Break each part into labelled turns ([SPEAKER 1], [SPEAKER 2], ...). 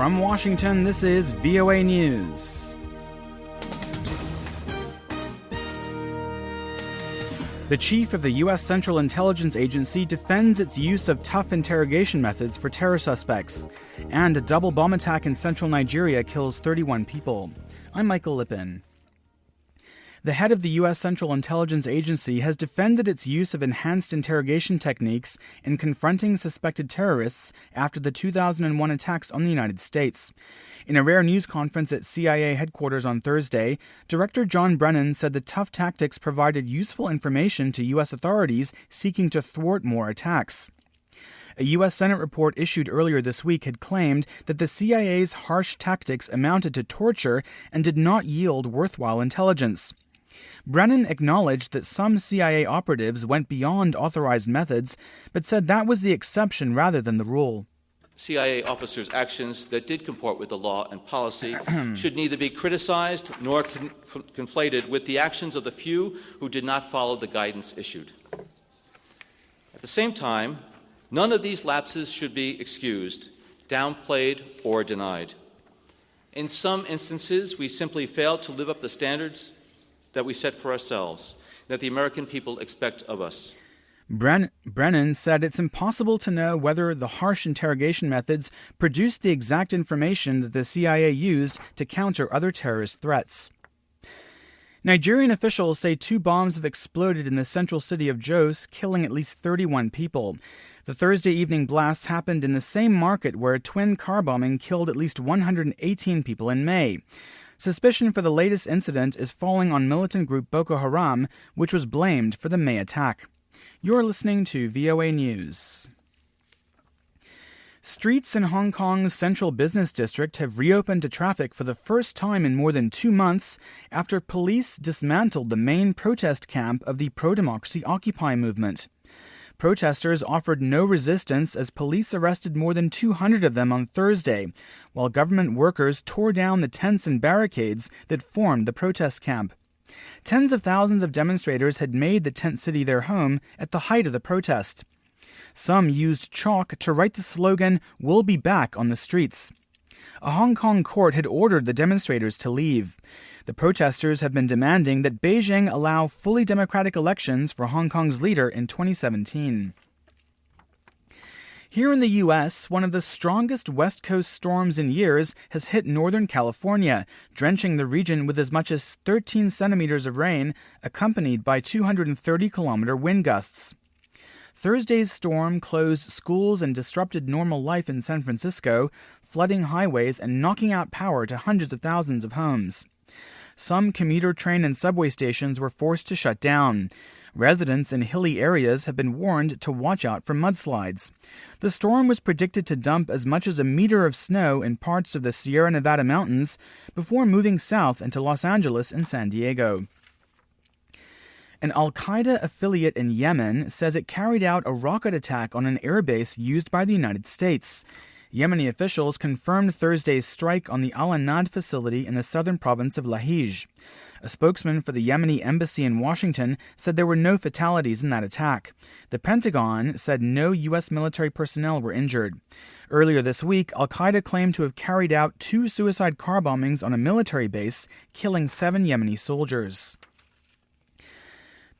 [SPEAKER 1] From Washington, this is VOA News. The chief of the U.S. Central Intelligence Agency defends its use of tough interrogation methods for terror suspects. And a double bomb attack in central Nigeria kills 31 people. I'm Michael Lipin. The head of the U.S. Central Intelligence Agency has defended its use of enhanced interrogation techniques in confronting suspected terrorists after the 2001 attacks on the United States. In a rare news conference at CIA headquarters on Thursday, Director John Brennan said the tough tactics provided useful information to U.S. authorities seeking to thwart more attacks. A U.S. Senate report issued earlier this week had claimed that the CIA's harsh tactics amounted to torture and did not yield worthwhile intelligence. Brennan acknowledged that some CIA operatives went beyond authorized methods, but said that was the exception rather than the rule.
[SPEAKER 2] CIA officers' actions that did comport with the law and policy should neither be criticized nor conflated with the actions of the few who did not follow the guidance issued. At the same time, none of these lapses should be excused, downplayed, or denied. In some instances, we simply failed to live up to the standards that we set for ourselves, that the American people expect of us.
[SPEAKER 1] Brennan said it's impossible to know whether the harsh interrogation methods produced the exact information that the CIA used to counter other terrorist threats. Nigerian officials say 2 bombs have exploded in the central city of Jos, killing at least 31 people. The Thursday evening blasts happened in the same market where a twin car bombing killed at least 118 people in May. Suspicion for the latest incident is falling on militant group Boko Haram, which was blamed for the May attack. You're listening to VOA News. Streets in Hong Kong's central business district have reopened to traffic for the first time in more than 2 months after police dismantled the main protest camp of the pro-democracy Occupy movement. Protesters offered no resistance as police arrested more than 200 of them on Thursday, while government workers tore down the tents and barricades that formed the protest camp. Tens of thousands of demonstrators had made the tent city their home at the height of the protest. Some used chalk to write the slogan, "We'll be back," on the streets. A Hong Kong court had ordered the demonstrators to leave. The protesters have been demanding that Beijing allow fully democratic elections for Hong Kong's leader in 2017. Here in the U.S., one of the strongest West Coast storms in years has hit Northern California, drenching the region with as much as 13 centimeters of rain, accompanied by 230-kilometer wind gusts. Thursday's storm closed schools and disrupted normal life in San Francisco, flooding highways and knocking out power to hundreds of thousands of homes. Some commuter train and subway stations were forced to shut down. Residents in hilly areas have been warned to watch out for mudslides. The storm was predicted to dump as much as a meter of snow in parts of the Sierra Nevada mountains before moving south into Los Angeles and San Diego. An al-Qaeda affiliate in Yemen says it carried out a rocket attack on an airbase used by the United States. Yemeni officials confirmed Thursday's strike on the Al-Anad facility in the southern province of Lahij. A spokesman for the Yemeni embassy in Washington said there were no fatalities in that attack. The Pentagon said no U.S. military personnel were injured. Earlier this week, al-Qaeda claimed to have carried out 2 suicide car bombings on a military base, killing 7 Yemeni soldiers.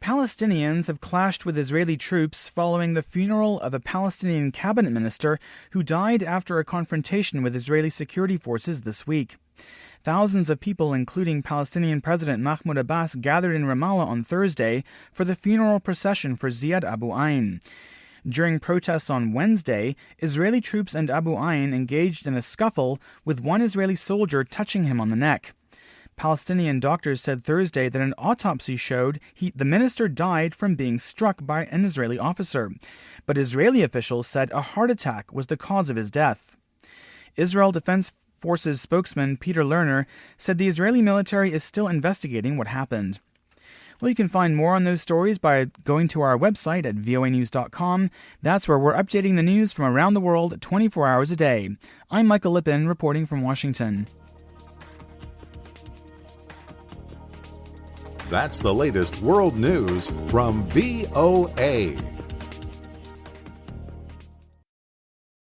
[SPEAKER 1] Palestinians have clashed with Israeli troops following the funeral of a Palestinian cabinet minister who died after a confrontation with Israeli security forces this week. Thousands of people, including Palestinian President Mahmoud Abbas, gathered in Ramallah on Thursday for the funeral procession for Ziad Abu Ain. During protests on Wednesday, Israeli troops and Abu Ain engaged in a scuffle, with one Israeli soldier touching him on the neck. Palestinian doctors said Thursday that an autopsy showed the minister died from being struck by an Israeli officer, but Israeli officials said a heart attack was the cause of his death. Israel Defense Forces spokesman Peter Lerner said the Israeli military is still investigating what happened. Well, you can find more on those stories by going to our website at voanews.com. That's where we're updating the news from around the world 24 hours a day. I'm Michael Lipin, reporting from Washington.
[SPEAKER 3] That's the latest world news from VOA.